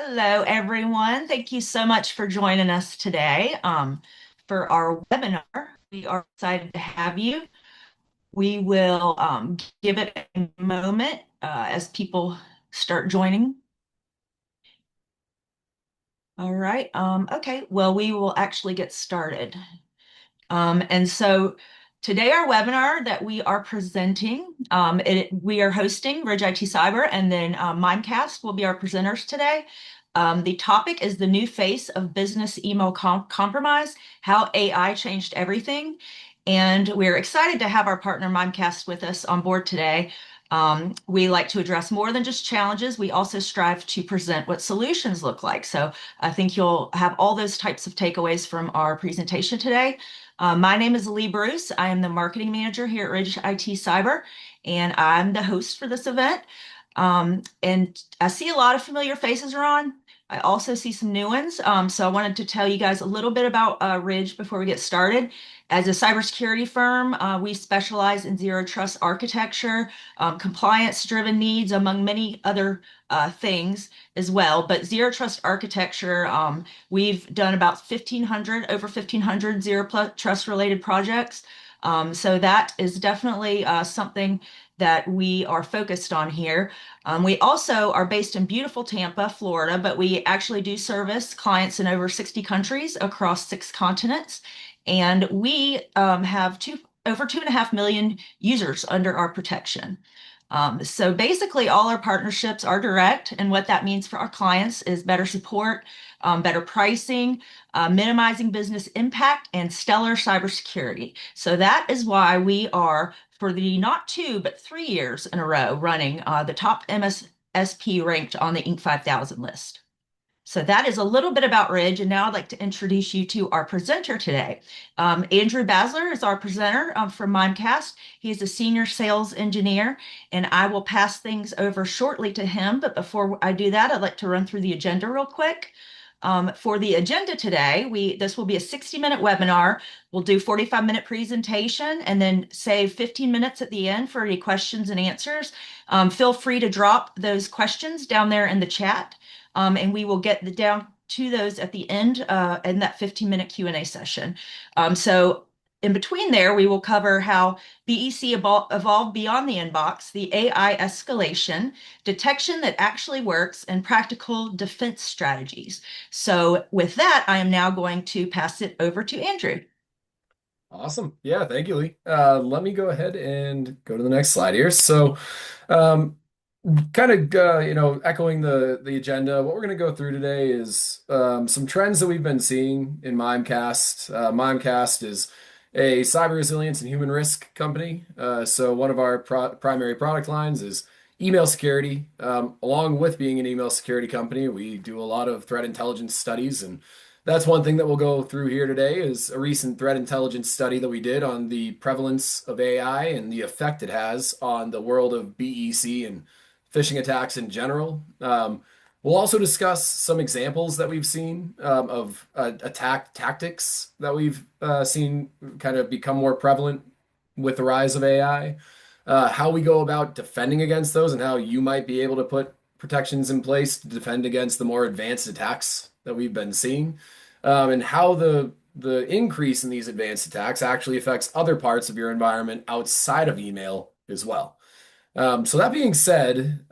Hello, everyone. Thank you so much for joining us today for our webinar. We are excited to have you. We will give it a moment as people start joining. All right. Okay. Well, we will actually get started. And so today our webinar that we are presenting, we are hosting Ridge IT Cyber, and then Mimecast will be our presenters today. The topic is the new face of business email compromise, how AI changed everything. And we're excited to have our partner Mimecast with us on board today. We like to address more than just challenges. We also strive to present what solutions look like. So I think you'll have all those types of takeaways from our presentation today. My name is Lee Bruce. I am the marketing manager here at Ridge IT Cyber, and I'm the host for this event. And I see a lot of familiar faces are on. I also see some new ones. So I wanted to tell you guys a little bit about Ridge before we get started. As a cybersecurity firm, we specialize in zero trust architecture, compliance-driven needs, among many other things as well. But zero trust architecture, we've done about 1,500, over 1,500 zero trust related projects. So that is definitely something that we are focused on here. We also are based in beautiful Tampa, Florida, but we actually do service clients in over 60 countries across 6 continents. And we have over 2.5 million users under our protection. So basically, all our partnerships are direct, and what that means for our clients is better support, better pricing, minimizing business impact, and stellar cybersecurity. So that is why we are, for the not 2, but 3 years in a row, running the top MSSP ranked on the Inc. 5000 list. So that is a little bit about Ridge, and now I'd like to introduce you to our presenter today. Andrew Basler is our presenter from Mimecast. He is a senior sales engineer, and I will pass things over shortly to him. But before I do that, I'd like to run through the agenda real quick. For the agenda today, this will be a 60-minute webinar. We'll do 45-minute presentation and then save 15 minutes at the end for any questions and answers. Feel free to drop those questions down there in the chat, and we will get down to those at the end in that 15-minute Q&A session. So in between there, we will cover how BEC evolved beyond the inbox, the AI escalation, detection that actually works, and practical defense strategies. So with that, I am now going to pass it over to Andrew. Awesome. Yeah, thank you, Lee. Let me go ahead and go to the next slide here. So, um, kind of echoing the agenda, what we're going to go through today is some trends that we've been seeing in Mimecast. Mimecast is a cyber resilience and human risk company. So one of our primary product lines is email security. Along with being an email security company, we do a lot of threat intelligence studies, and that's one thing that we'll go through here today is a recent threat intelligence study that we did on the prevalence of AI and the effect it has on the world of BEC and phishing attacks in general. We'll also discuss some examples that we've seen of attack tactics that we've seen kind of become more prevalent with the rise of AI, how we go about defending against those, and how you might be able to put protections in place to defend against the more advanced attacks that we've been seeing, and how the increase in these advanced attacks actually affects other parts of your environment outside of email as well. So that being said,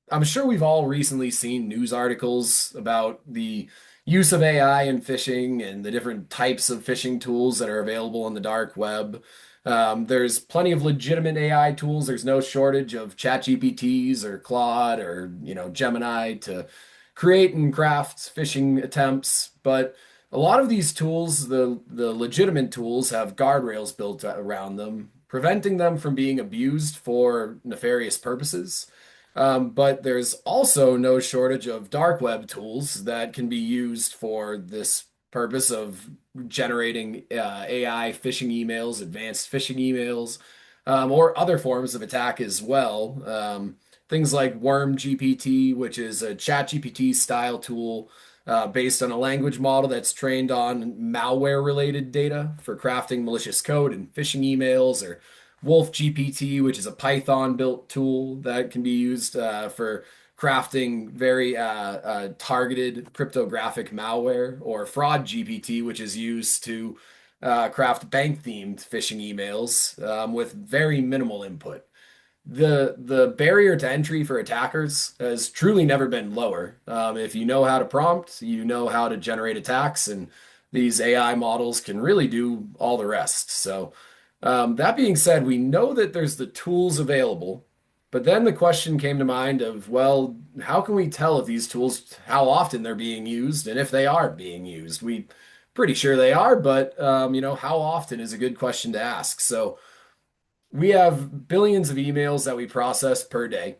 I'm sure we've all recently seen news articles about the use of AI in phishing and the different types of phishing tools that are available on the dark web. There's plenty of legitimate AI tools. There's no shortage of ChatGPTs or Claude or Gemini to create and craft phishing attempts. But a lot of these tools, the legitimate tools, have guardrails built around them, preventing them from being abused for nefarious purposes. But there's also no shortage of dark web tools that can be used for this purpose of generating AI phishing emails, advanced phishing emails, or other forms of attack as well. Things like WormGPT, which is a ChatGPT style tool based on a language model that's trained on malware-related data for crafting malicious code and phishing emails, or WolfGPT, which is a Python-built tool that can be used for crafting very targeted cryptographic malware, or FraudGPT, which is used to craft bank-themed phishing emails with very minimal input. The barrier to entry for attackers has truly never been lower. If you know how to prompt, you know how to generate attacks, and these AI models can really do all the rest. So, that being said, we know that there's the tools available, but then the question came to mind of, well, how can we tell if these tools, how often they're being used, and if they are being used? We pretty sure they are, but how often is a good question to ask. So we have billions of emails that we process per day.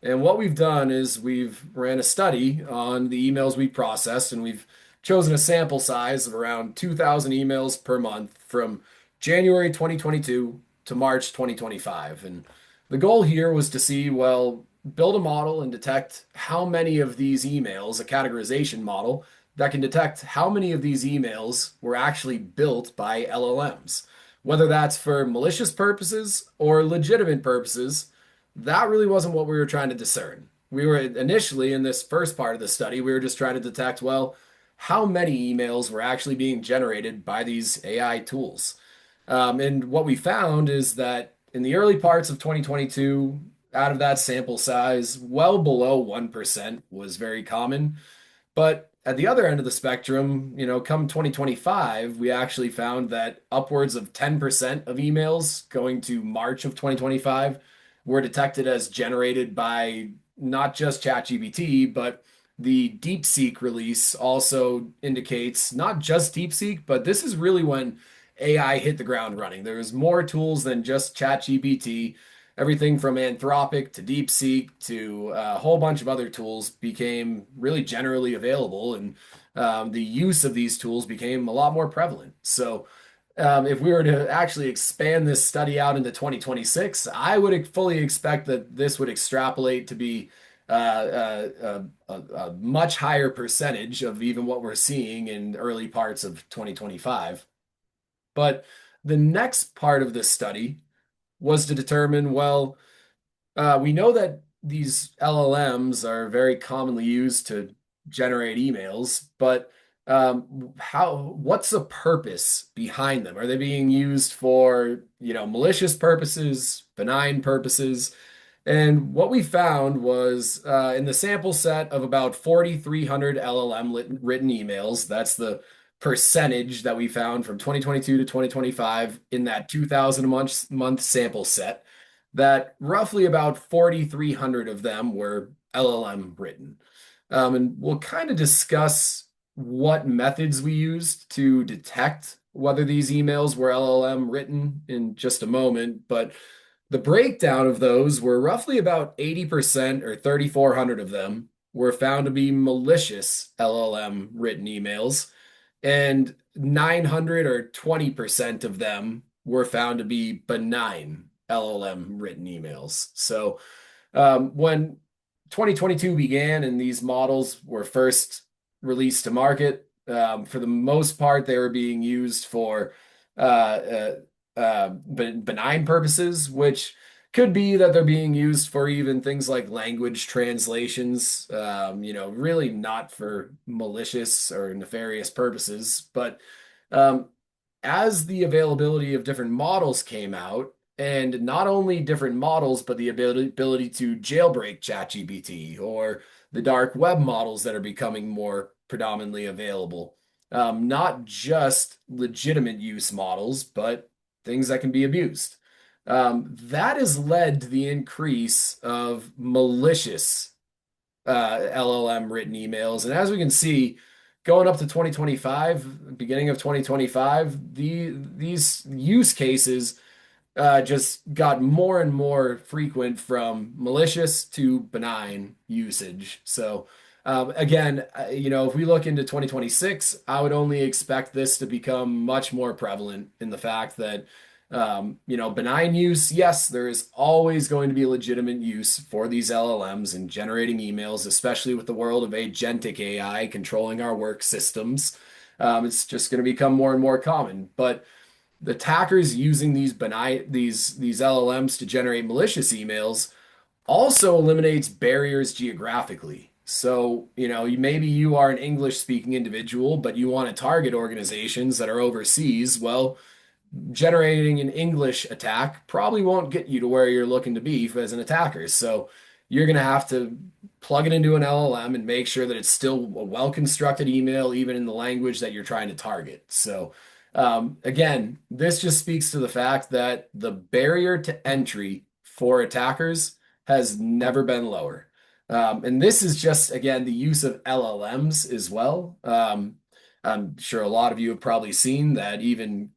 And what we've done is we've ran a study on the emails we processed, and we've chosen a sample size of around 2,000 emails per month from January 2022 to March 2025. And the goal here was to see, well, build a model and detect how many of these emails, a categorization model that can detect how many of these emails were actually built by LLMs. Whether that's for malicious purposes or legitimate purposes, that really wasn't what we were trying to discern. We were initially in this first part of the study, we were just trying to detect, well, how many emails were actually being generated by these AI tools. And what we found is that in the early parts of 2022, out of that sample size, well below 1% was very common. But at the other end of the spectrum, come 2025, we actually found that upwards of 10% of emails going to March of 2025 were detected as generated by not just ChatGPT, but the DeepSeek release also indicates not just DeepSeek, but this is really when AI hit the ground running. There's more tools than just ChatGPT. Everything from Anthropic to DeepSeek to a whole bunch of other tools became really generally available, and the use of these tools became a lot more prevalent. So, if we were to actually expand this study out into 2026, I would fully expect that this would extrapolate to be a much higher percentage of even what we're seeing in early parts of 2025. But the next part of this study was to determine, well, we know that these LLMs are very commonly used to generate emails, but what's the purpose behind them? Are they being used for, malicious purposes, benign purposes? And what we found was in the sample set of about 4,300 LLM written emails, that's the percentage that we found from 2022 to 2025 in that 2,000 month sample set, that roughly about 4,300 of them were LLM written. And we'll kind of discuss what methods we used to detect whether these emails were LLM written in just a moment. But the breakdown of those were roughly about 80% or 3,400 of them were found to be malicious LLM written emails, and 900 or 20% of them were found to be benign LLM written emails. So, when 2022 began and these models were first released to market, for the most part, they were being used for benign purposes, which could be that they're being used for even things like language translations, really not for malicious or nefarious purposes. But um, as the availability of different models came out, and not only different models, but the ability to jailbreak ChatGPT or the dark web models that are becoming more predominantly available. Not just legitimate use models, but things that can be abused. That has led to the increase of malicious LLM written emails. And as we can see, going up to 2025, beginning of 2025, these use cases just got more and more frequent from malicious to benign usage. So, again, if we look into 2026, I would only expect this to become much more prevalent in the fact that, benign use, yes, there is always going to be legitimate use for these LLMs and generating emails, especially with the world of agentic AI controlling our work systems. It's just going to become more and more common. But the attackers using these LLMs to generate malicious emails Also eliminates barriers geographically. So, maybe you are an English speaking individual, but you want to target organizations that are overseas. Well, generating an English attack probably won't get you to where you're looking to be as an attacker. So you're going to have to plug it into an LLM and make sure that it's still a well-constructed email, even in the language that you're trying to target. So again, this just speaks to the fact that the barrier to entry for attackers has never been lower. And this is just, again, the use of LLMs as well. I'm sure a lot of you have probably seen that even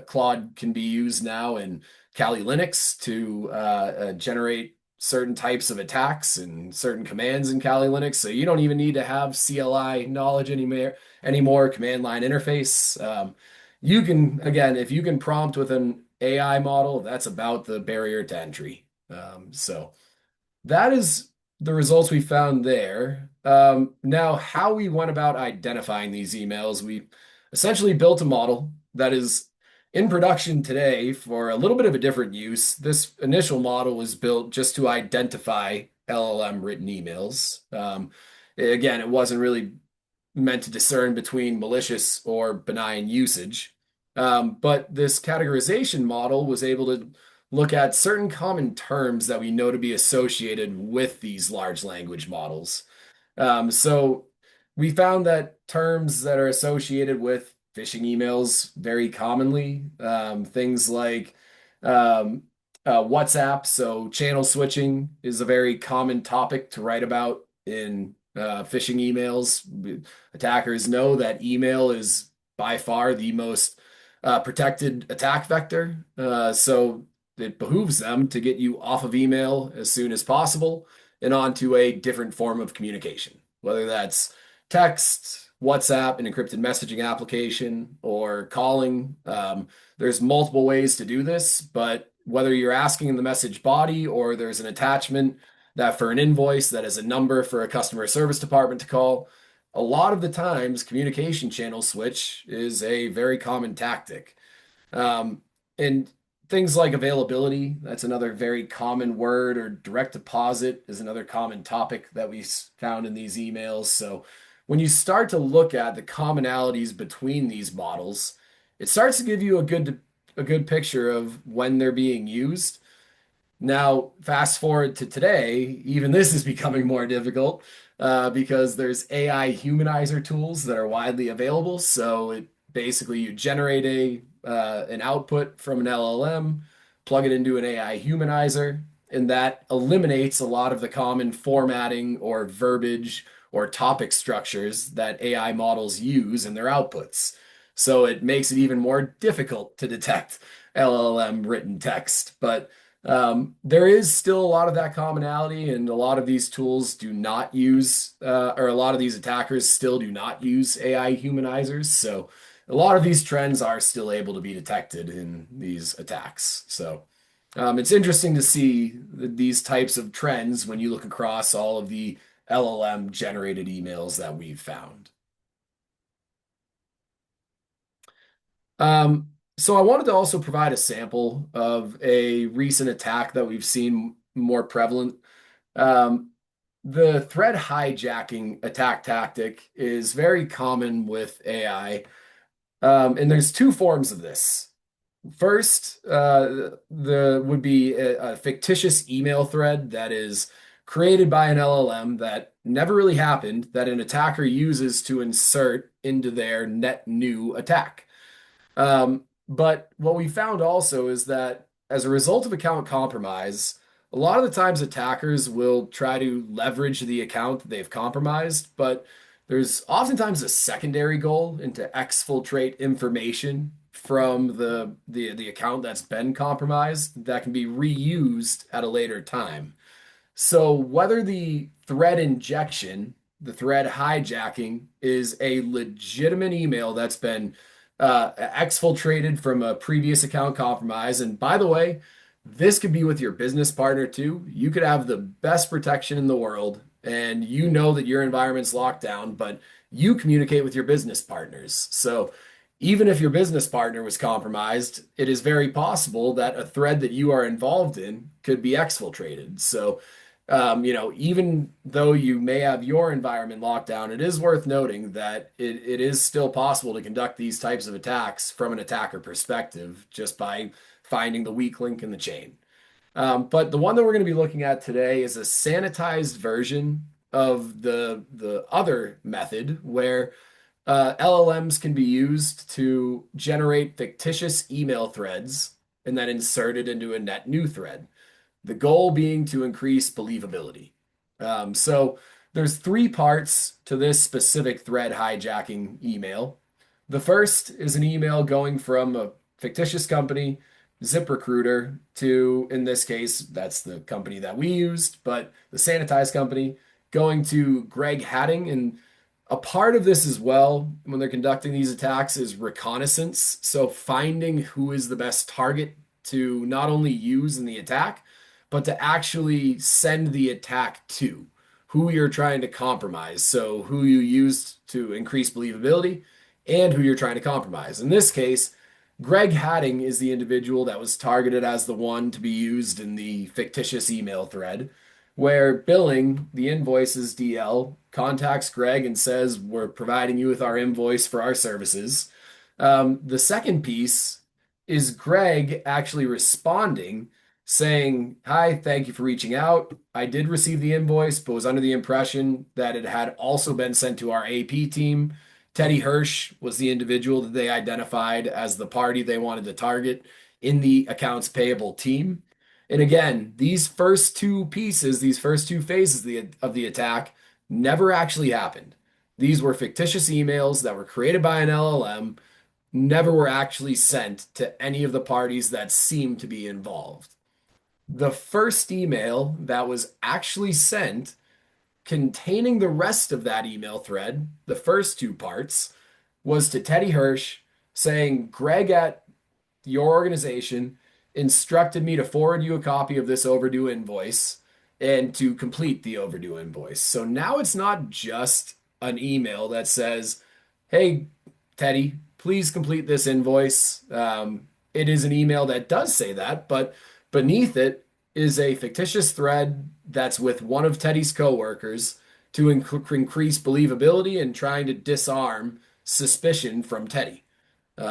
Claude can be used now in Kali Linux to generate certain types of attacks and certain commands in Kali Linux. So you don't even need to have CLI knowledge anymore, command line interface. You can, again, if you can prompt with an AI model, that's about the barrier to entry. So that is the results we found there. Now, how we went about identifying these emails, we essentially built a model that is in production today for a little bit of a different use. This initial model was built just to identify LLM written emails. Again, it wasn't really meant to discern between malicious or benign usage. But this categorization model was able to look at certain common terms that we know to be associated with these large language models. So we found that terms that are associated with phishing emails very commonly, things like um, WhatsApp. So channel switching is a very common topic to write about in phishing emails. Attackers know that email is by far the most protected attack vector. So it behooves them to get you off of email as soon as possible and onto a different form of communication, whether that's text, WhatsApp, an encrypted messaging application, or calling. There's multiple ways to do this, but whether you're asking in the message body or there's an attachment that for an invoice that is a number for a customer service department to call, a lot of the times communication channel switch is a very common tactic. Um, and things like availability, that's another very common word, or direct deposit is another common topic that we found in these emails. So when you start to look at the commonalities between these models, it starts to give you a good picture of when they're being used. Now, fast forward to today, even this is becoming more difficult because there's AI humanizer tools that are widely available. So it basically you generate an output from an LLM, plug it into an AI humanizer, and that eliminates a lot of the common formatting or verbiage or topic structures that AI models use in their outputs. So it makes it even more difficult to detect LLM written text. But there is still a lot of that commonality, and a lot of these tools do not use, or a lot of these attackers still do not use AI humanizers. So a lot of these trends are still able to be detected in these attacks. So it's interesting to see these types of trends when you look across all of the LLM generated emails that we've found. So I wanted to also provide a sample of a recent attack that we've seen more prevalent. Um, the thread hijacking attack tactic is very common with AI, and there's two forms of this. First, the would be a fictitious email thread that is created by an LLM that never really happened, that an attacker uses to insert into their net new attack. But what we found also is that as a result of account compromise, a lot of the times attackers will try to leverage the account that they've compromised, but there's oftentimes a secondary goal and to exfiltrate information from the account that's been compromised that can be reused at a later time. So whether the thread injection, the thread hijacking, is a legitimate email that's been exfiltrated from a previous account compromise, and by the way, this could be with your business partner too. You could have the best protection in the world, and you know that your environment's locked down, but you communicate with your business partners. So Even if your business partner was compromised, it is very possible that a thread that you are involved in could be exfiltrated. So, even though you may have your environment locked down, it is worth noting that it is still possible to conduct these types of attacks from an attacker perspective just by finding the weak link in the chain. But the one that we're going to be looking at today is a sanitized version of the other method where LLMs can be used to generate fictitious email threads and then insert it into a net new thread. The goal being to increase believability. So there's three parts to this specific thread hijacking email. The first is an email going from a fictitious company, ZipRecruiter, to, in this case, that's the company that we used, but the sanitized company, going to Greg Hatting. And a part of this as well, when they're conducting these attacks, is reconnaissance. So finding who is the best target to not only use in the attack, but to actually send the attack to who you're trying to compromise. So who you used to increase believability and who you're trying to compromise. In this case, Greg Hatting is the individual that was targeted as the one to be used in the fictitious email thread, where billing, the invoices DL, contacts Greg and says, "We're providing you with our invoice for our services." The second piece is Greg actually responding saying, "Hi, thank you for reaching out. I did receive the invoice, but was under the impression that it had also been sent to our AP team." Teddy Hirsch was the individual that they identified as the party they wanted to target in the accounts payable team. And again, these first two pieces, these first two phases of the attack never actually happened. These were fictitious emails that were created by an LLM, never were actually sent to any of the parties that seemed to be involved. The first email that was actually sent containing the rest of that email thread, the first two parts, was to Teddy Hirsch saying, "Greg at your organization instructed me to forward you a copy of this overdue invoice and to complete the overdue invoice." So now it's not just an email that says, "Hey, Teddy, please complete this invoice." It is an email that does say that, but beneath it is a fictitious thread that's with one of Teddy's coworkers to increase believability and trying to disarm suspicion from Teddy,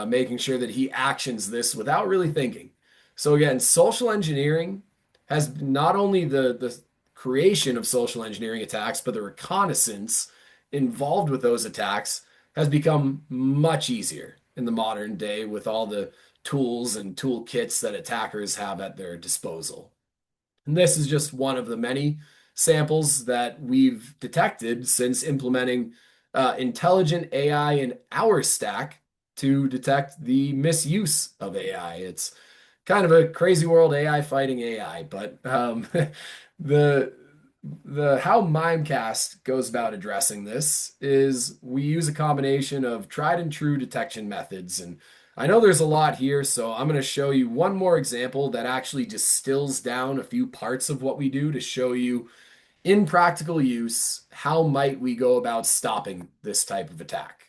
making sure that he actions this without really thinking. So again, social engineering has not only the creation of social engineering attacks, but the reconnaissance involved with those attacks has become much easier in the modern day with all the tools and toolkits that attackers have at their disposal. And this is just one of the many samples that we've detected since implementing intelligent AI in our stack to detect the misuse of AI. It's kind of a crazy world, AI fighting AI, but the the how Mimecast goes about addressing this is we use a combination of tried and true detection methods. And I know there's a lot here, so I'm going to show you one more example that actually distills down a few parts of what we do to show you in practical use how might we go about stopping this type of attack.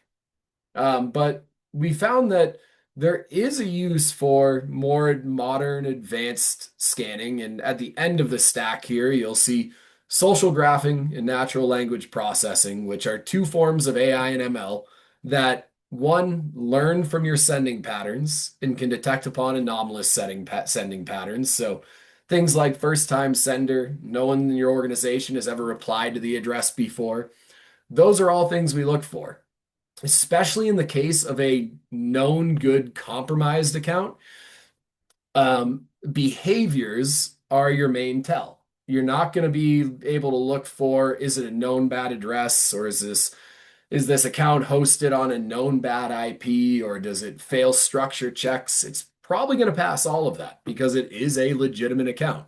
But we found that there is a use for more modern, advanced scanning. And at the end of the stack here, you'll see social graphing and natural language processing, which are two forms of AI and ML that one learn from your sending patterns and can detect upon anomalous sending patterns. So things like first time sender, no one in your organization has ever replied to the address before. Those are all things we look for, especially in the case of a known good compromised account. Behaviors are your main tell. You're not going to be able to look for, is it a known bad address, or is this account hosted on a known bad IP, or does it fail structure checks? It's probably going to pass all of that because it is a legitimate account.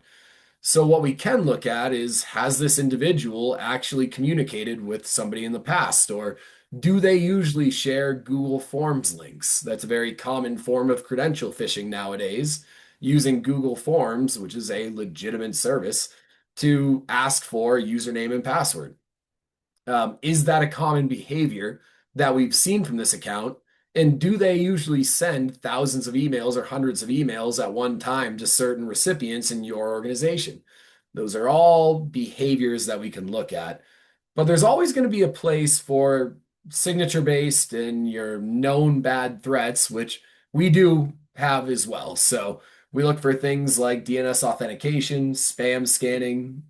So what we can look at is, has this individual actually communicated with somebody in the past, or do they usually share Google Forms links? That's a very common form of credential phishing nowadays, using Google Forms, which is a legitimate service, to ask for username and password. Is that a common behavior that we've seen from this account? And do they usually send thousands of emails or hundreds of emails at one time to certain recipients in your organization? Those are all behaviors that we can look at. But there's always going to be a place for signature based and your known bad threats, which we do have as well. So we look for things like DNS authentication, spam scanning.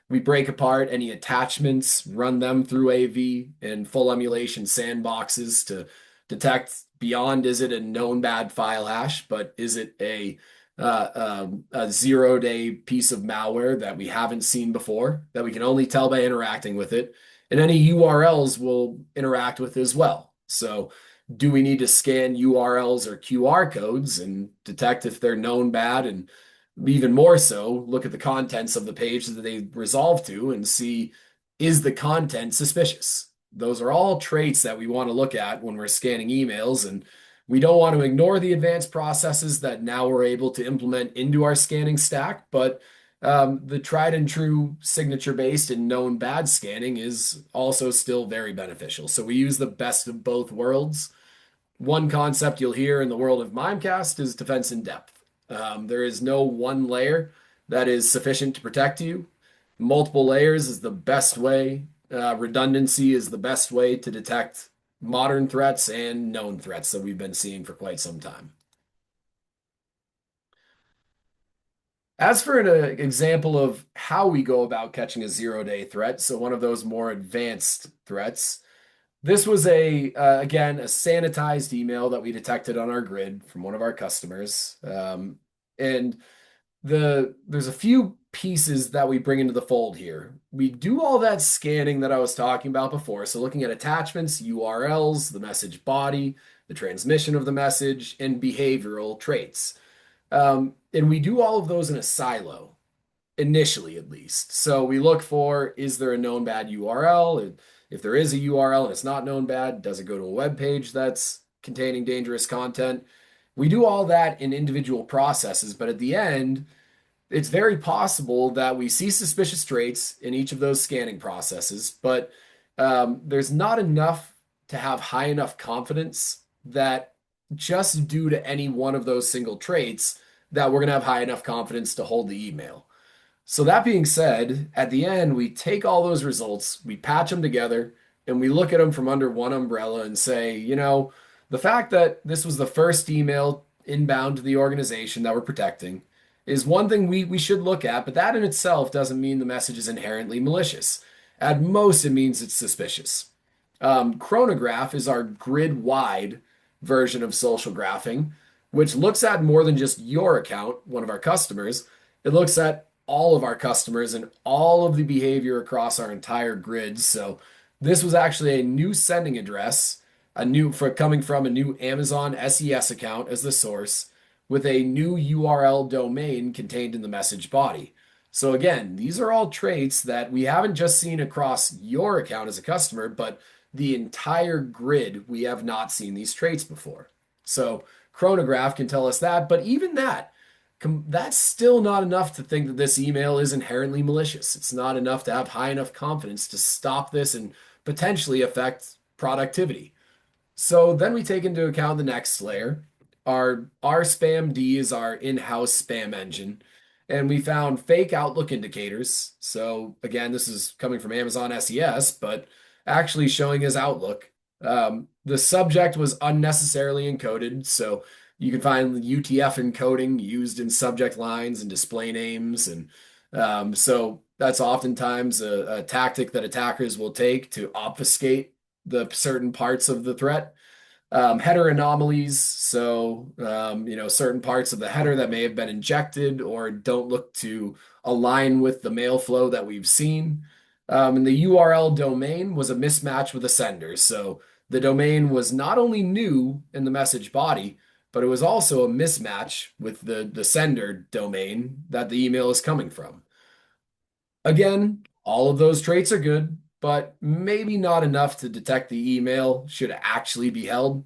We break apart any attachments, run them through AV and full emulation sandboxes to detect beyond, is it a known bad file hash, but is it a 0-day piece of malware that we haven't seen before, that we can only tell by interacting with it, and any URLs will interact with as well. So do we need to scan URLs or QR codes and detect if they're known bad? And even more so, look at the contents of the page that they resolve to and see, is the content suspicious? Those are all traits that we want to look at when we're scanning emails, and we don't want to ignore the advanced processes that now we're able to implement into our scanning stack, but the tried and true signature based and known bad scanning is also still very beneficial. So we use the best of both worlds. One concept you'll hear in the world of Mimecast is defense in depth. There is no one layer that is sufficient to protect you. Multiple layers is the best way. Redundancy is the best way to detect modern threats and known threats that we've been seeing for quite some time. As for an example of how we go about catching a 0-day threat, so one of those more advanced threats, this was again, a sanitized email that we detected on our grid from one of our customers. And there's a few pieces that we bring into the fold here. We do all that scanning that I was talking about before. So looking at attachments, URLs, the message body, the transmission of the message, and behavioral traits. And we do all of those in a silo, initially at least. So we look for, is there a known bad URL? And if there is a URL and it's not known bad, does it go to a web page that's containing dangerous content? We do all that in individual processes, but at the end, it's very possible that we see suspicious traits in each of those scanning processes, but there's not enough to have high enough confidence that just due to any one of those single traits that we're going to have high enough confidence to hold the email. So that being said, at the end, we take all those results, we patch them together, and we look at them from under one umbrella and say, the fact that this was the first email inbound to the organization that we're protecting is one thing we should look at, but that in itself doesn't mean the message is inherently malicious. At most, it means it's suspicious. Chronograph is our grid-wide version of social graphing, which looks at more than just your account, one of our customers. It looks at all of our customers and all of the behavior across our entire grid. So this was actually a new sending address, coming from a new Amazon SES account as the source, with a new URL domain contained in the message body. So again, these are all traits that we haven't just seen across your account as a customer, but the entire grid, we have not seen these traits before. So Chronograph can tell us that, but even that's still not enough to think that this email is inherently malicious. It's not enough to have high enough confidence to stop this and potentially affect productivity. So then we take into account the next layer. Our spam D is our in-house spam engine, and we found fake Outlook indicators. So again, this is coming from Amazon SES, but actually showing as Outlook. The subject was unnecessarily encoded, so you can find UTF encoding used in subject lines and display names, and so that's oftentimes a tactic that attackers will take to obfuscate the certain parts of the threat. Header anomalies, so certain parts of the header that may have been injected or don't look to align with the mail flow that we've seen. And the URL domain was a mismatch with the sender. So the domain was not only new in the message body, but it was also a mismatch with the sender domain that the email is coming from. Again, all of those traits are good, but maybe not enough to detect the email should actually be held.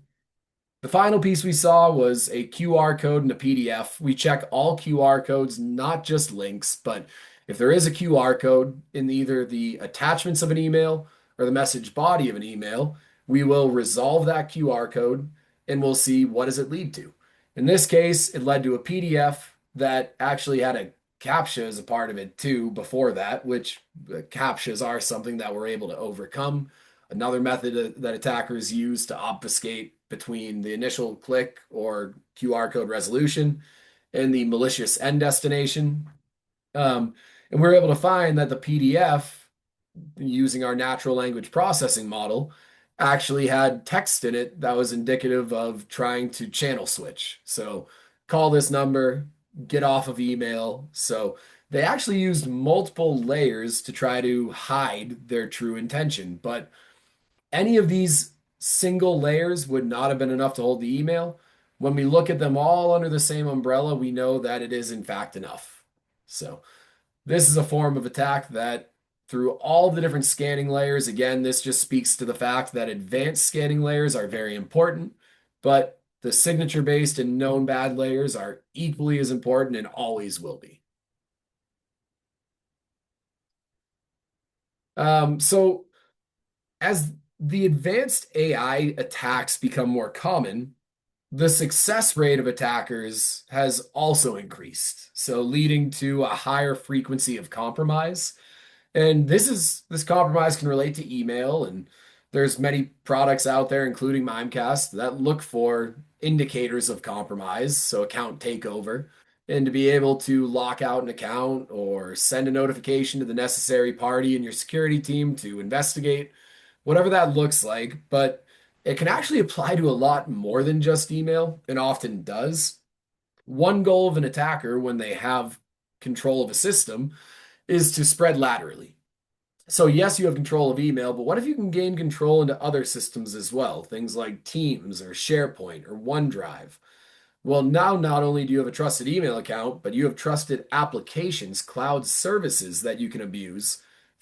The final piece we saw was a QR code and a PDF. We check all QR codes, not just links, but if there is a QR code in either the attachments of an email or the message body of an email, we will resolve that QR code and we'll see what does it lead to. In this case, it led to a PDF that actually had a CAPTCHA as a part of it too before that, which CAPTCHAs are something that we're able to overcome. Another method that attackers use to obfuscate between the initial click or QR code resolution and the malicious end destination. Um, and we're able to find that the PDF, using our natural language processing model, actually had text in it that was indicative of trying to channel switch. So call this number, get off of email. So they actually used multiple layers to try to hide their true intention. But any of these single layers would not have been enough to hold the email. When we look at them all under the same umbrella, we know that it is in fact enough. So this is a form of attack that, through all the different scanning layers, again, this just speaks to the fact that advanced scanning layers are very important, but the signature-based and known bad layers are equally as important and always will be. So as the advanced AI attacks become more common, the success rate of attackers has also increased, so leading to a higher frequency of compromise. And this compromise can relate to email, and there's many products out there, including Mimecast, that look for indicators of compromise, so account takeover, and to be able to lock out an account or send a notification to the necessary party in your security team to investigate, whatever that looks like. But it can actually apply to a lot more than just email, and often does. One goal of an attacker when they have control of a system is to spread laterally. So yes, you have control of email, but what if you can gain control into other systems as well? Things like Teams or SharePoint or OneDrive. Well, now not only do you have a trusted email account, but you have trusted applications, cloud services that you can abuse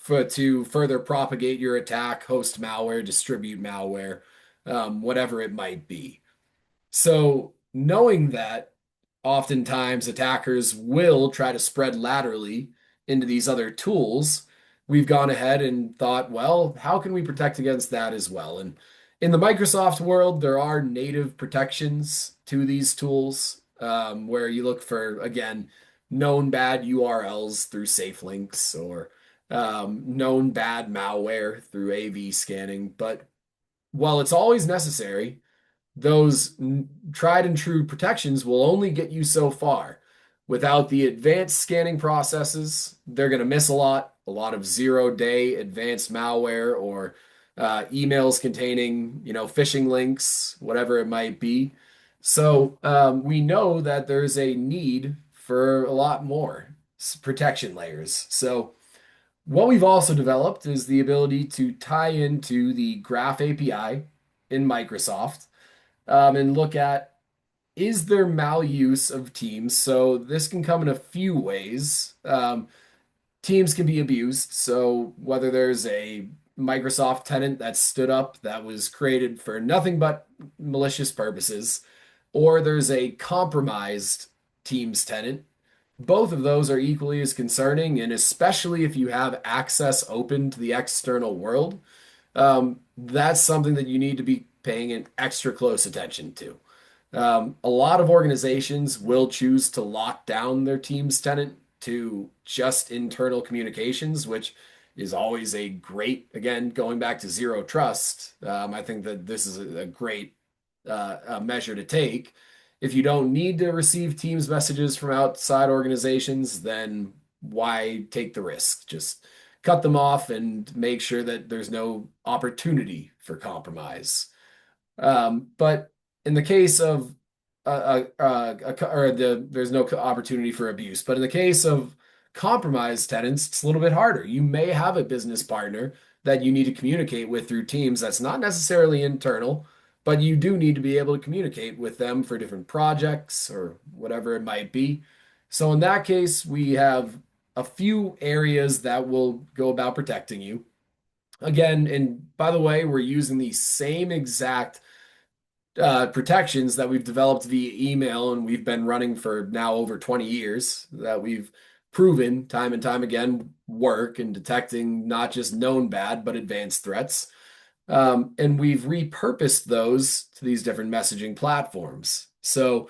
to further propagate your attack, host malware, distribute malware, whatever it might be. So, knowing that oftentimes attackers will try to spread laterally into these other tools, we've gone ahead and thought, well, how can we protect against that as well? And in the Microsoft world, there are native protections to these tools, where you look for, again, known bad URLs through safe links or known bad malware through AV scanning. But while it's always necessary, those tried and true protections will only get you so far. Without the advanced scanning processes, they're going to miss a lot of zero-day advanced malware or emails containing, phishing links, whatever it might be. So we know that there's a need for a lot more protection layers. So what we've also developed is the ability to tie into the Graph API in Microsoft, and look at, is there maluse of Teams? So this can come in a few ways. Teams can be abused. So whether there's a Microsoft tenant that stood up that was created for nothing but malicious purposes, or there's a compromised Teams tenant, both of those are equally as concerning. And especially if you have access open to the external world, that's something that you need to be paying an extra close attention to. A lot of organizations will choose to lock down their Teams tenant to just internal communications, which is always a great, again, going back to zero trust. I think that this is a great measure to take. If you don't need to receive Teams messages from outside organizations, then why take the risk? Just cut them off and make sure that there's no opportunity for compromise. But in the case of there's no opportunity for abuse. But in the case of compromised tenants, it's a little bit harder. You may have a business partner that you need to communicate with through Teams that's not necessarily internal, but you do need to be able to communicate with them for different projects or whatever it might be. So in that case, we have a few areas that will go about protecting you. Again, and by the way, we're using the same exact protections that we've developed via email and we've been running for now over 20 years, that we've proven time and time again work in detecting not just known bad, but advanced threats. And we've repurposed those to these different messaging platforms. So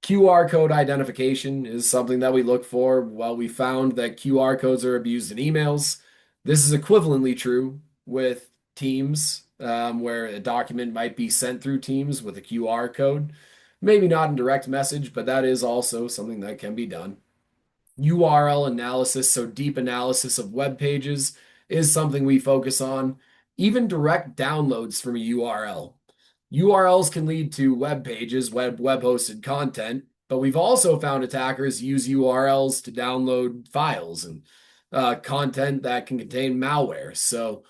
QR code identification is something that we look for. While we found that QR codes are abused in emails, this is equivalently true with Teams, where a document might be sent through Teams with a QR code. Maybe not in direct message, but that is also something that can be done. URL analysis, so deep analysis of web pages, is something we focus on. Even direct downloads from a URL. URLs can lead to web pages, web hosted content, but we've also found attackers use URLs to download files and content that can contain malware. So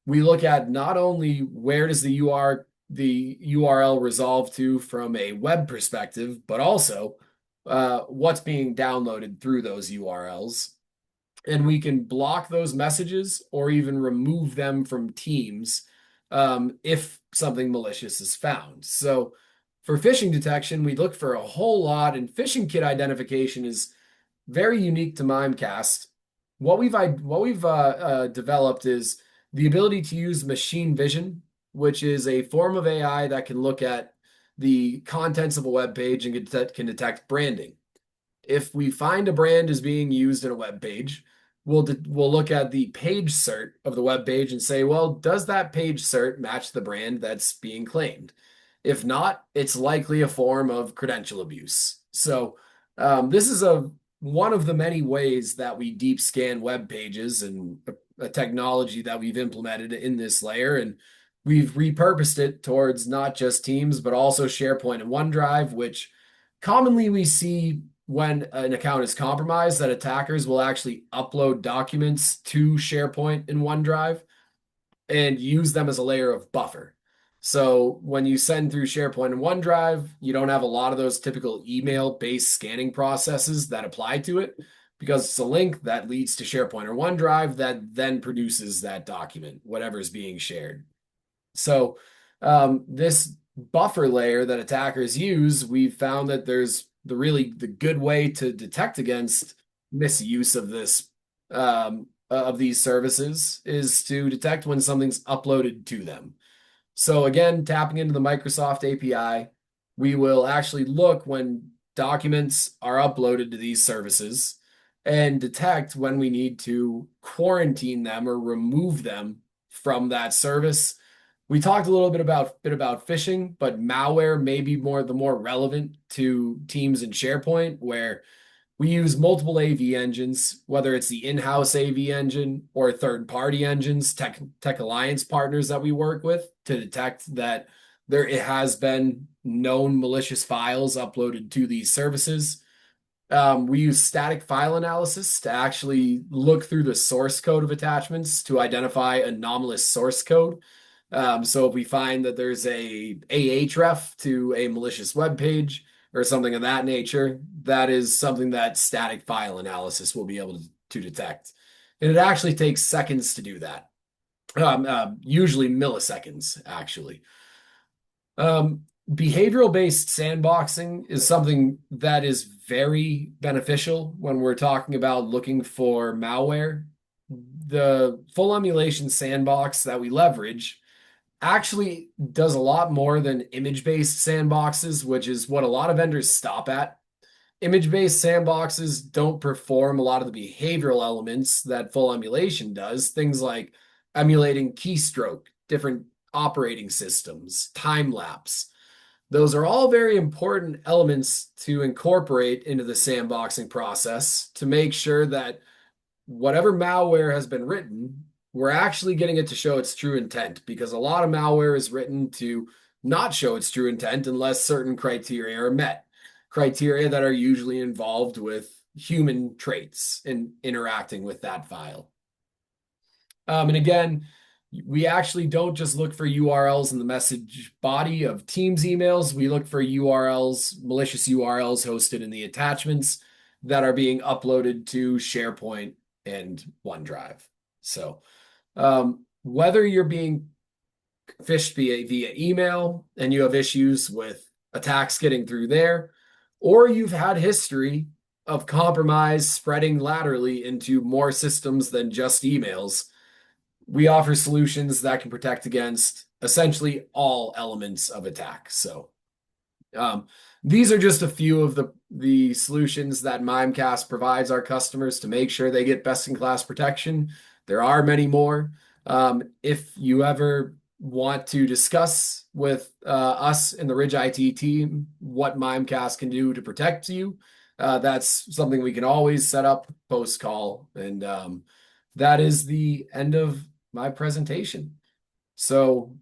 we look at not only where does the URL resolve to from a web perspective, but also what's being downloaded through those URLs. And we can block those messages or even remove them from Teams if something malicious is found. So for phishing detection, we look for a whole lot, and phishing kit identification is very unique to Mimecast. What we've developed is the ability to use machine vision, which is a form of AI that can look at the contents of a web page and can detect branding. If we find a brand is being used in a web page, we'll look at the page cert of the web page and say, well, does that page cert match the brand that's being claimed? If not, it's likely a form of credential abuse. So this is one of the many ways that we deep scan web pages, and a technology that we've implemented in this layer. And we've repurposed it towards not just Teams, but also SharePoint and OneDrive, which commonly we see when an account is compromised, that attackers will actually upload documents to SharePoint and OneDrive and use them as a layer of buffer. So when you send through SharePoint and OneDrive, you don't have a lot of those typical email-based scanning processes that apply to it, because it's a link that leads to SharePoint or OneDrive that then produces that document, whatever is being shared. So this buffer layer that attackers use, we've found that there's the good way to detect against misuse of this of these services is to detect when something's uploaded to them. So again, tapping into the Microsoft API, we will actually look when documents are uploaded to these services and detect when we need to quarantine them or remove them from that service. We talked a little bit about phishing, but malware may be the more relevant to Teams and SharePoint, where we use multiple AV engines, whether it's the in-house AV engine or third-party engines, tech alliance partners that we work with, to detect that it has been known malicious files uploaded to these services. We use static file analysis to actually look through the source code of attachments to identify anomalous source code. So if we find that there's a ahref to a malicious web page or something of that nature, that is something that static file analysis will be able to detect. And it actually takes seconds to do that. Usually milliseconds, actually. Behavioral-based sandboxing is something that is very beneficial when we're talking about looking for malware. The full emulation sandbox that we leverage actually does a lot more than image-based sandboxes, which is what a lot of vendors stop at. Image-based sandboxes don't perform a lot of the behavioral elements that full emulation does, things like emulating keystroke, different operating systems, time lapse. Those are all very important elements to incorporate into the sandboxing process to make sure that whatever malware has been written, we're actually getting it to show its true intent, because a lot of malware is written to not show its true intent unless certain criteria are met, criteria that are usually involved with human traits in interacting with that file. And again, we actually don't just look for URLs in the message body of Teams emails. We look for URLs, malicious URLs hosted in the attachments that are being uploaded to SharePoint and OneDrive. So whether you're being phished via email and you have issues with attacks getting through there, or you've had history of compromise spreading laterally into more systems than just emails, we offer solutions that can protect against essentially all elements of attack. So um, these are just a few of the solutions that Mimecast provides our customers to make sure they get best in class protection. There are many more. If you ever want to discuss with us in the Ridge IT team what Mimecast can do to protect you, that's something we can always set up post call. And that is the end of my presentation. So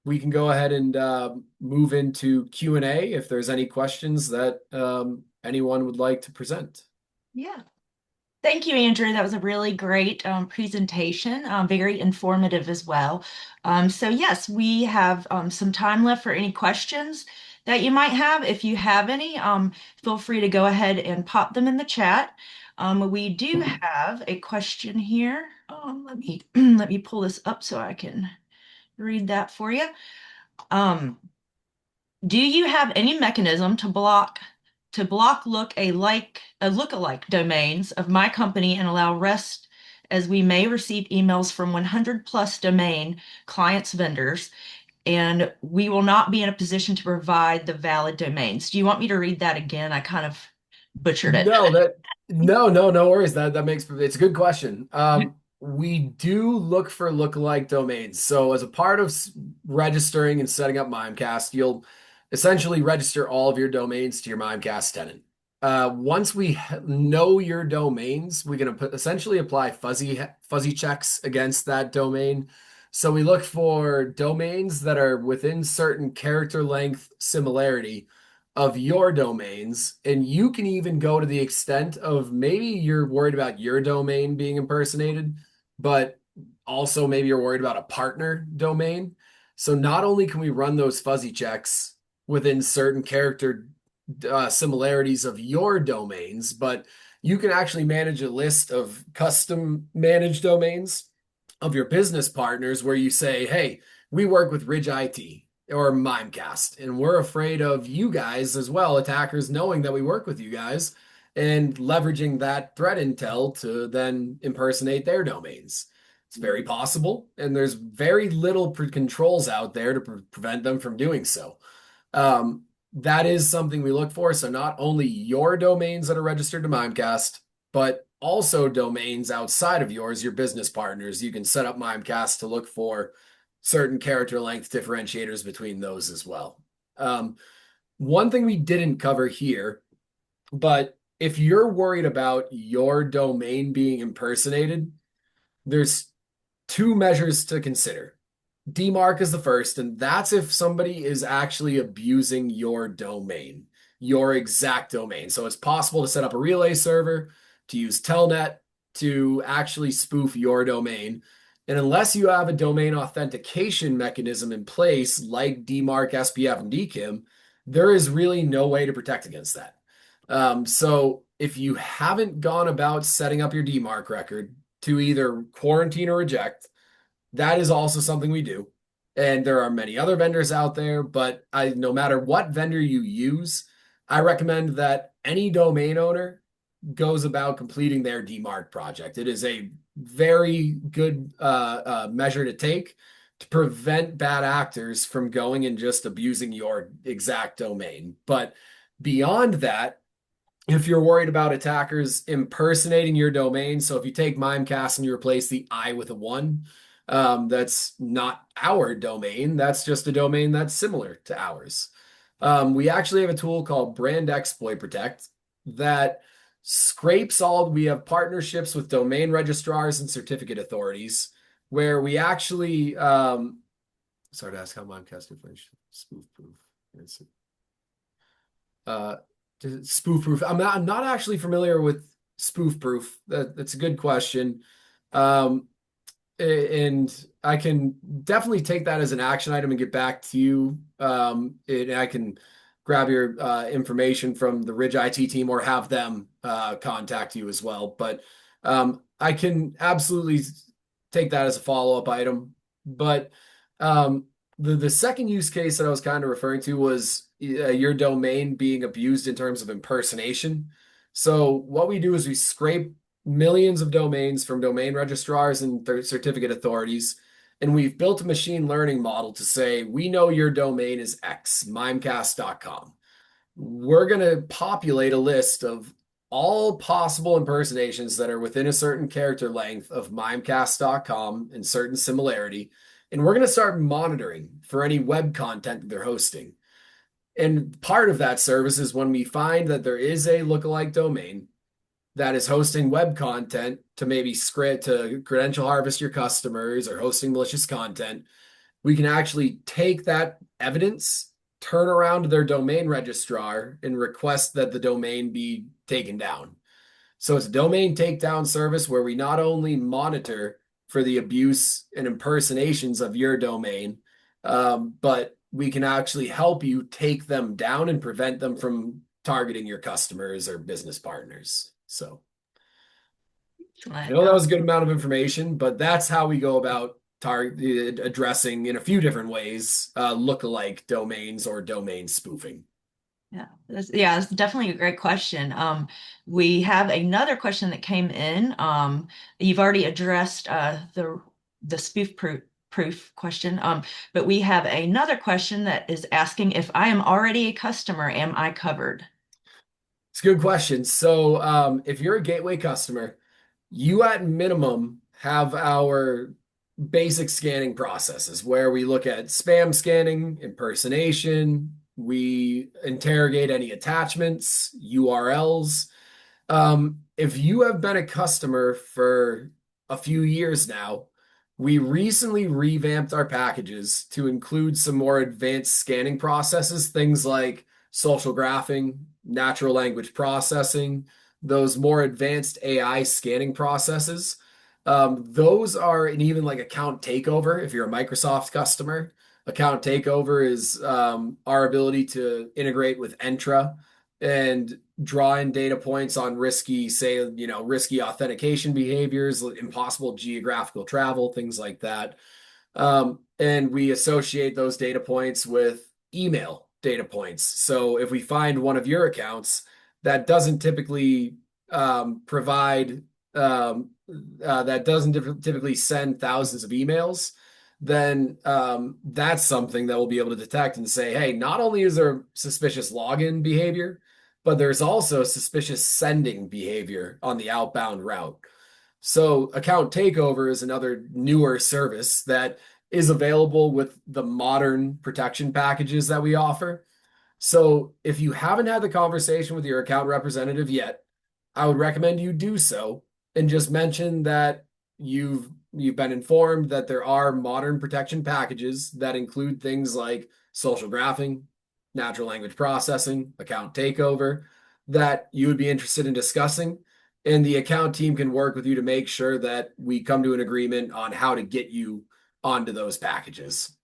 we can go ahead and move into Q&A if there's any questions that anyone would like to present. Yeah. Thank you, Andrew. That was a really great presentation, very informative as well. So yes, we have some time left for any questions that you might have. If you have any, feel free to go ahead and pop them in the chat. We do have a question here. Let me let me pull this up so I can read that for you. Um, do you have any mechanism to block look-alike domains of my company and allow rest, as we may receive emails from 100 plus domain clients vendors, and we will not be in a position to provide the valid domains? Do you want me to read that again? I kind of butchered it. No, no worries. That makes it's a good question. We do look for lookalike domains. So as a part of registering and setting up Mimecast, you'll essentially register all of your domains to your Mimecast tenant. Once we know your domains, we can essentially apply fuzzy checks against that domain. So we look for domains that are within certain character length similarity of your domains, and you can even go to the extent of maybe you're worried about your domain being impersonated, but also maybe you're worried about a partner domain. So not only can we run those fuzzy checks within certain character similarities of your domains, but you can actually manage a list of custom managed domains of your business partners where you say, hey, we work with Ridge IT or Mimecast, and we're afraid of you guys as well, attackers knowing that we work with you guys and leveraging that threat intel to then impersonate their domains. It's very possible, and there's very little controls out there to prevent them from doing so. That is something we look for. So not only your domains that are registered to Mimecast, but also domains outside of yours, your business partners. You can set up Mimecast to look for certain character length differentiators between those as well. One thing we didn't cover here, but if you're worried about your domain being impersonated, there's two measures to consider. DMARC is the first, and that's if somebody is actually abusing your domain, your exact domain. So it's possible to set up a relay server, to use Telnet to actually spoof your domain. And unless you have a domain authentication mechanism in place, like DMARC, SPF, and DKIM, there is really no way to protect against that. So if you haven't gone about setting up your DMARC record to either quarantine or reject, that is also something we do. And there are many other vendors out there, but no matter what vendor you use, I recommend that any domain owner goes about completing their DMARC project. It is a very good measure to take to prevent bad actors from going and just abusing your exact domain. But beyond that, if you're worried about attackers impersonating your domain, so if you take Mimecast and you replace the I with a 1, that's not our domain. That's just a domain that's similar to ours. We actually have a tool called Brand Exploit Protect that scrapes all. We have partnerships with domain registrars and certificate authorities where we actually, sorry to ask how Mimecast information spoof proof. Uh, spoof proof. I'm not actually familiar with spoof proof. That's a good question. And I can definitely take that as an action item and get back to you. And I can grab your information from the Ridge IT team or have them contact you as well. But I can absolutely take that as a follow-up item. But the second use case that I was kind of referring to was your domain being abused in terms of impersonation. So what we do is we scrape millions of domains from domain registrars and certificate authorities. And we've built a machine learning model to say, we know your domain is X, mimecast.com. We're going to populate a list of all possible impersonations that are within a certain character length of mimecast.com and certain similarity. And we're going to start monitoring for any web content that they're hosting. And part of that service is when we find that there is a lookalike domain that is hosting web content to maybe script to credential harvest your customers or hosting malicious content, we can actually take that evidence, turn around to their domain registrar, and request that the domain be taken down. So it's a domain takedown service where we not only monitor for the abuse and impersonations of your domain, but we can actually help you take them down and prevent them from targeting your customers or business partners. So I Excellent. know that was a good amount of information, but that's how we go about addressing in a few different ways lookalike domains or domain spoofing. That's definitely a great question. We have another question that came in. You've already addressed the proof question, but we have another question that is asking if I am already a customer, am I covered? It's a good question. So if you're a gateway customer, you at minimum have our basic scanning processes where we look at spam scanning, impersonation, we interrogate any attachments, URLs. If you have been a customer for a few years now, we recently revamped our packages to include some more advanced scanning processes, things like social graphing, natural language processing, those more advanced AI scanning processes. Those are, and even like account takeover, if you're a Microsoft customer, account takeover is our ability to integrate with Entra and draw in data points on risky, say, risky authentication behaviors, impossible geographical travel, things like that. And we associate those data points with email data points. So if we find one of your accounts that doesn't typically provide, that doesn't typically send thousands of emails, then that's something that we'll be able to detect and say, hey, not only is there suspicious login behavior, but there's also suspicious sending behavior on the outbound route. So account takeover is another newer service that is available with the modern protection packages that we offer. So if you haven't had the conversation with your account representative yet, I would recommend you do so and just mention that you've been informed that there are modern protection packages that include things like social graphing, natural language processing, account takeover that you would be interested in discussing. And the account team can work with you to make sure that we come to an agreement on how to get you onto those packages.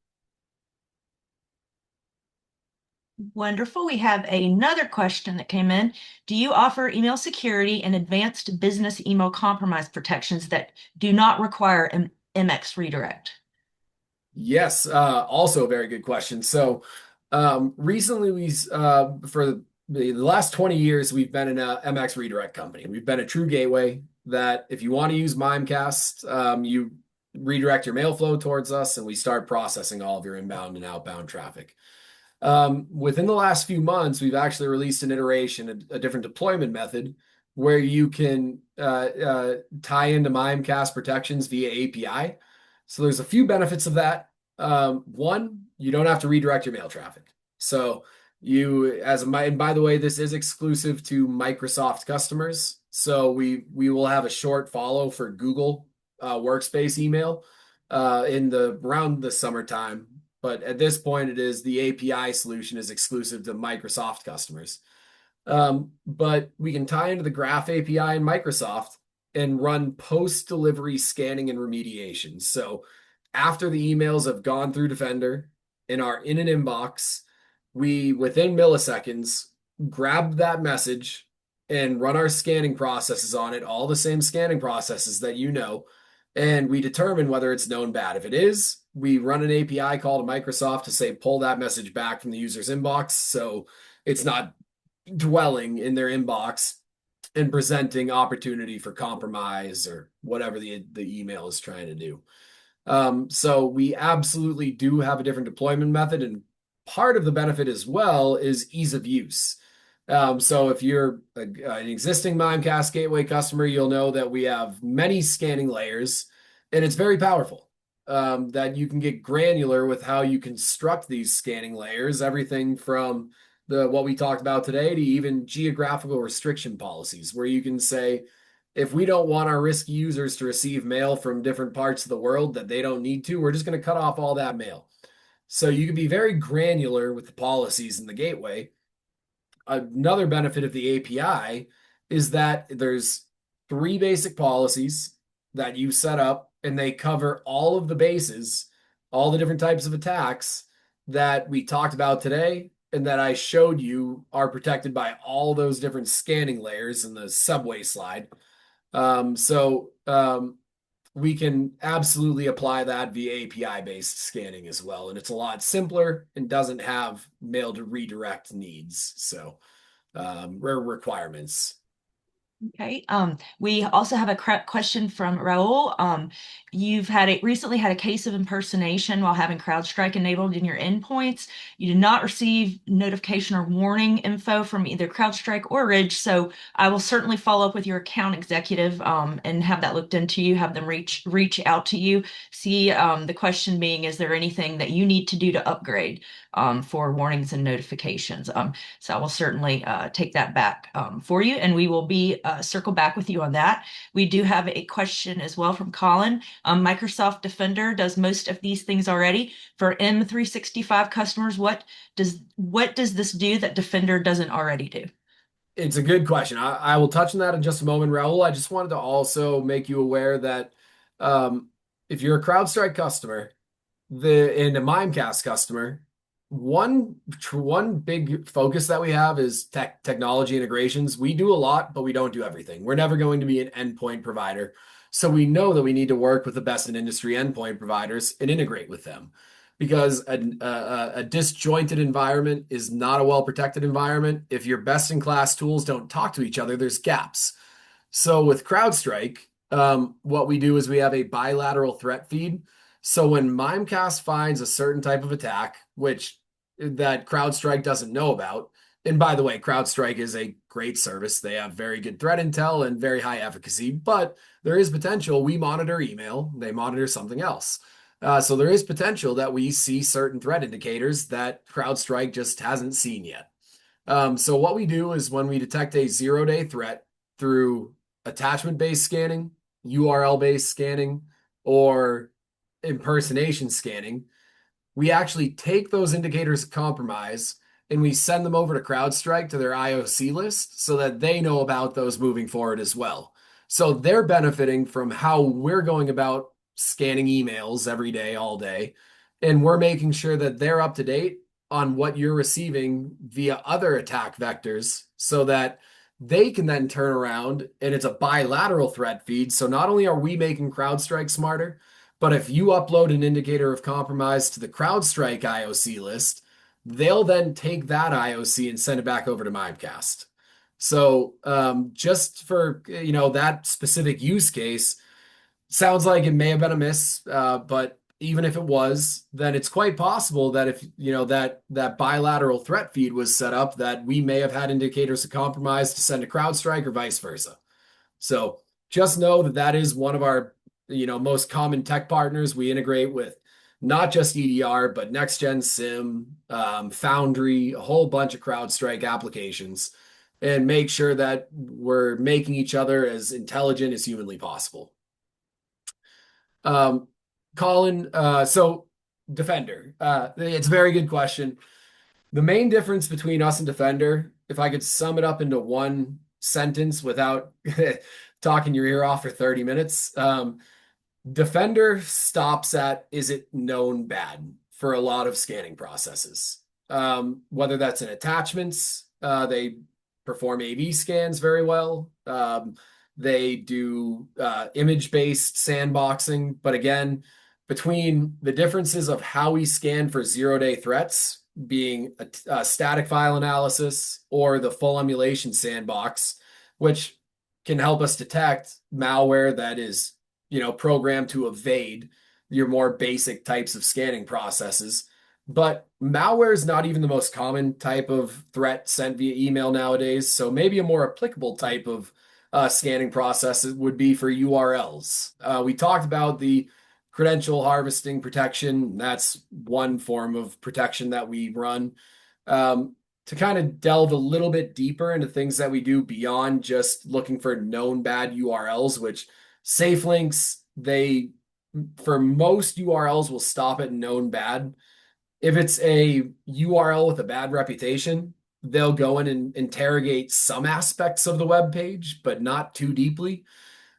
Wonderful. We have another question that came in. Do you offer email security and advanced business email compromise protections that do not require an MX redirect? Yes, also a very good question. So recently for the last 20 years, we've been an MX redirect company. We've been a true gateway that if you want to use Mimecast, you redirect your mail flow towards us and we start processing all of your inbound and outbound traffic. Within the last few months, we've actually released an iteration, a different deployment method where you can tie into Mimecast protections via API. So there's a few benefits of that. One, you don't have to redirect your mail traffic. So and by the way, this is exclusive to Microsoft customers. So we will have a short follow for Google Workspace email around the summertime. But at this point, it is the API solution is exclusive to Microsoft customers. But we can tie into the Graph API in Microsoft and run post-delivery scanning and remediation. So after the emails have gone through Defender and are in an inbox, we, within milliseconds, grab that message and run our scanning processes on it, all the same scanning processes that you know, and we determine whether it's known bad. If it is, we run an API call to Microsoft to say, pull that message back from the user's inbox so it's not dwelling in their inbox. and presenting opportunity for compromise or whatever the email is trying to do. So we absolutely do have a different deployment method, and part of the benefit as well is ease of use. So if you're an existing Mimecast gateway customer, you'll know that we have many scanning layers, and it's very powerful. That you can get granular with how you construct these scanning layers, everything from the what we talked about today to even geographical restriction policies, where you can say, if we don't want our risky users to receive mail from different parts of the world that they don't need to, we're just going to cut off all that mail. So you can be very granular with the policies in the gateway. Another benefit of the API is that there's three basic policies that you set up, and they cover all of the bases, all the different types of attacks that we talked about today and that I showed you are protected by all those different scanning layers in the subway slide. So we can absolutely apply that via API-based scanning as well. And it's a lot simpler and doesn't have mail to redirect needs. So rare requirements. Okay. We also have a question from Raul. You've recently had a case of impersonation while having CrowdStrike enabled in your endpoints. You did not receive notification or warning info from either CrowdStrike or Ridge, so I will certainly follow up with your account executive and have that looked into you, have them reach out to you. See, the question being, is there anything that you need to do to upgrade for warnings and notifications? So I will certainly take that back for you, and we will be circle back with you on that. We do have a question as well from Colin. Microsoft Defender does most of these things already. For M365 customers, what does this do that Defender doesn't already do? It's a good question. I will touch on that in just a moment, Raul. I just wanted to also make you aware that um, if you're a CrowdStrike customer, and a Mimecast customer, one big focus that we have is technology integrations. We do a lot, but we don't do everything. We're never going to be an endpoint provider. So we know that we need to work with the best in industry endpoint providers and integrate with them, because a disjointed environment is not a well-protected environment. If your best-in-class tools don't talk to each other, there's gaps. So with CrowdStrike, what we do is we have a bilateral threat feed. So when Mimecast finds a certain type of attack, which that CrowdStrike doesn't know about, and by the way, CrowdStrike is a great service. They have very good threat intel and very high efficacy, but there is potential. We monitor email, they monitor something else. So there is potential that we see certain threat indicators that CrowdStrike just hasn't seen yet. So what we do is when we detect a zero-day threat through attachment-based scanning, URL-based scanning, or impersonation scanning, we actually take those indicators of compromise and we send them over to CrowdStrike to their IOC list so that they know about those moving forward as well. So they're benefiting from how we're going about scanning emails every day, all day, and we're making sure that they're up to date on what you're receiving via other attack vectors so that they can then turn around, and it's a bilateral threat feed. So not only are we making CrowdStrike smarter, but if you upload an indicator of compromise to the CrowdStrike IOC list, they'll then take that IOC and send it back over to Mimecast. So just for that specific use case, sounds like it may have been a miss, but even if it was, then it's quite possible that if that bilateral threat feed was set up, that we may have had indicators of compromise to send to CrowdStrike or vice versa. So just know that that is one of our most common tech partners. We integrate with not just EDR, but Next Gen SIM, Foundry, a whole bunch of CrowdStrike applications, and make sure that we're making each other as intelligent as humanly possible. Colin, so Defender, it's a very good question. The main difference between us and Defender, if I could sum it up into one sentence without talking your ear off for 30 minutes, Defender stops at, is it known bad for a lot of scanning processes? Whether that's in attachments, they perform AV scans very well. They do image-based sandboxing. But again, between the differences of how we scan for zero-day threats, being a static file analysis or the full emulation sandbox, which can help us detect malware that is, programmed to evade your more basic types of scanning processes. But malware is not even the most common type of threat sent via email nowadays. So maybe a more applicable type of scanning process would be for URLs. We talked about the credential harvesting protection. That's one form of protection that we run. To kind of delve a little bit deeper into things that we do beyond just looking for known bad URLs, which safe links, they, for most URLs, will stop at known bad. If it's a URL with a bad reputation, they'll go in and interrogate some aspects of the web page, but not too deeply.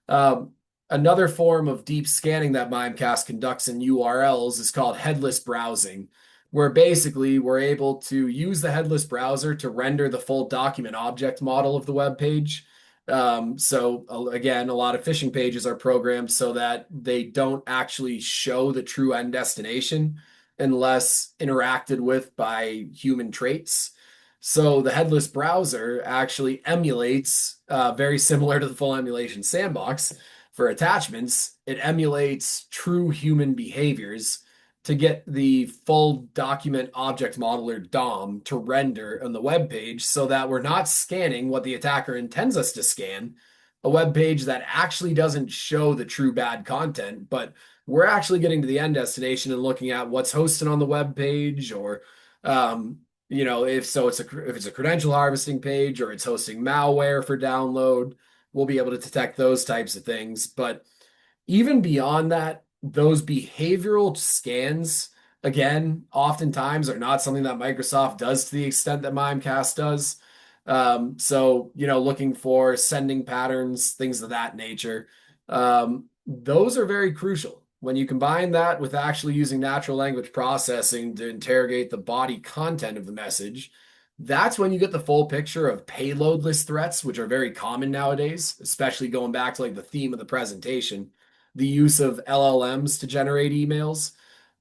Um, Another form of deep scanning that Mimecast conducts in URLs is called headless browsing, where basically we're able to use the headless browser to render the full document object model of the web page. Again, a lot of phishing pages are programmed so that they don't actually show the true end destination unless interacted with by human traits. So the headless browser actually emulates, very similar to the full emulation sandbox for attachments, it emulates true human behaviors to get the full document object model or DOM to render on the web page so that we're not scanning what the attacker intends us to scan, a web page that actually doesn't show the true bad content, but we're actually getting to the end destination and looking at what's hosted on the web page, or if it's a credential harvesting page or it's hosting malware for download, we'll be able to detect those types of things. But even beyond that, those behavioral scans, again, oftentimes are not something that Microsoft does to the extent that Mimecast does. Looking for sending patterns, things of that nature, those are very crucial. When you combine that with actually using natural language processing to interrogate the body content of the message, that's when you get the full picture of payloadless threats, which are very common nowadays, especially going back to like the theme of the presentation, the use of LLMs to generate emails.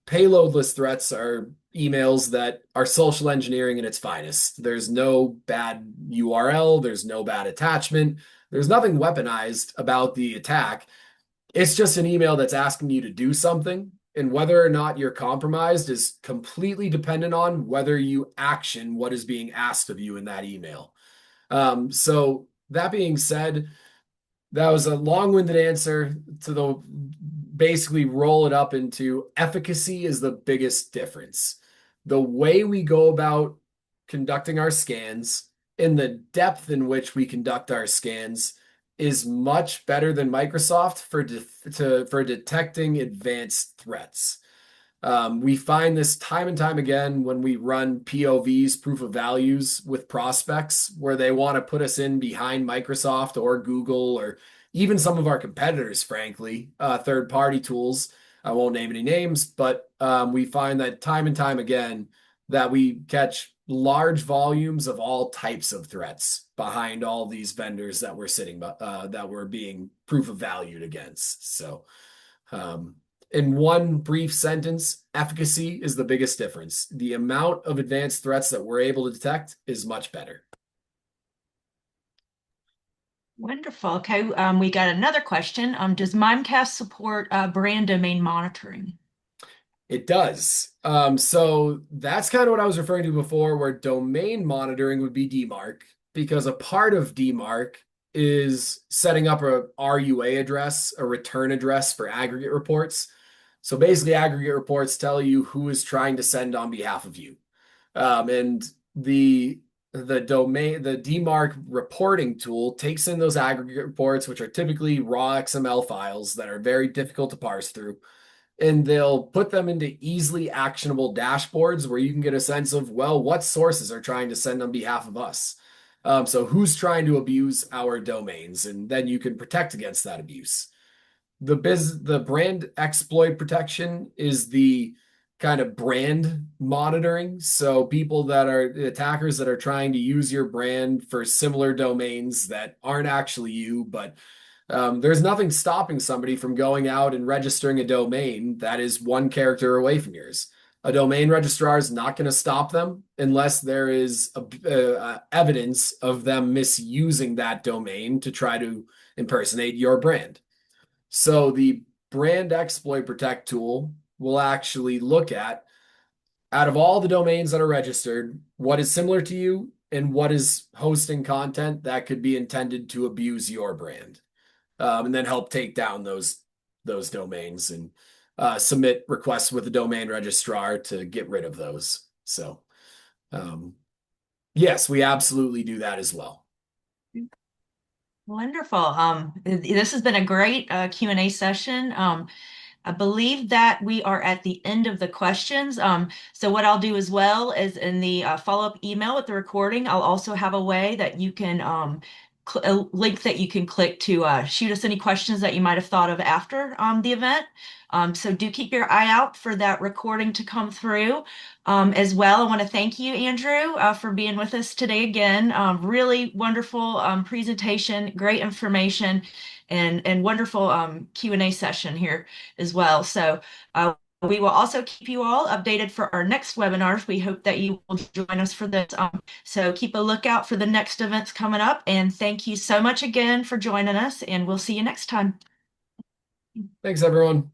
Payloadless threats are emails that are social engineering in its finest. There's no bad URL, there's no bad attachment, there's nothing weaponized about the attack. It's just an email that's asking you to do something, and whether or not you're compromised is completely dependent on whether you action what is being asked of you in that email. So that being said, that was a long-winded answer to the basically roll it up into efficacy is the biggest difference. The way we go about conducting our scans and the depth in which we conduct our scans is much better than Microsoft for detecting advanced threats. We find this time and time again when we run POVs, proof of values, with prospects where they want to put us in behind Microsoft or Google or even some of our competitors, frankly, third-party tools. I won't name any names, but we find that time and time again that we catch large volumes of all types of threats behind all these vendors that we're that we're being proof of valued against. So, in one brief sentence, efficacy is the biggest difference. The amount of advanced threats that we're able to detect is much better. Wonderful. Okay, we got another question. Does Mimecast support brand domain monitoring? It does. So that's kind of what I was referring to before, where domain monitoring would be DMARC, because a part of DMARC is setting up a RUA address, a return address for aggregate reports. So basically, aggregate reports tell you who is trying to send on behalf of you. And the DMARC reporting tool takes in those aggregate reports, which are typically raw XML files that are very difficult to parse through, and they'll put them into easily actionable dashboards where you can get a sense of, well, what sources are trying to send on behalf of us. So who's trying to abuse our domains, and then you can protect against that abuse. The brand exploit protection is the kind of brand monitoring. So people that are attackers that are trying to use your brand for similar domains that aren't actually you, but there's nothing stopping somebody from going out and registering a domain that is one character away from yours. A domain registrar is not going to stop them unless there is evidence of them misusing that domain to try to impersonate your brand. So the brand exploit protect tool will actually look at out of all the domains that are registered, what is similar to you and what is hosting content that could be intended to abuse your brand, and then help take down those domains and submit requests with the domain registrar to get rid of those. So, yes, we absolutely do that as well. Wonderful. This has been a great Q&A session. I believe that we are at the end of the questions. So what I'll do as well is in the follow-up email with the recording, I'll also have a way that you can a link that you can click to shoot us any questions that you might have thought of after the event. So do keep your eye out for that recording to come through. As well, I want to thank you, Andrew, for being with us today again. Really wonderful presentation, great information, and wonderful Q&A session here as well. So we will also keep you all updated for our next webinars. We hope that you will join us for this. So keep a lookout for the next events coming up. And thank you so much again for joining us, and we'll see you next time. Thanks, everyone.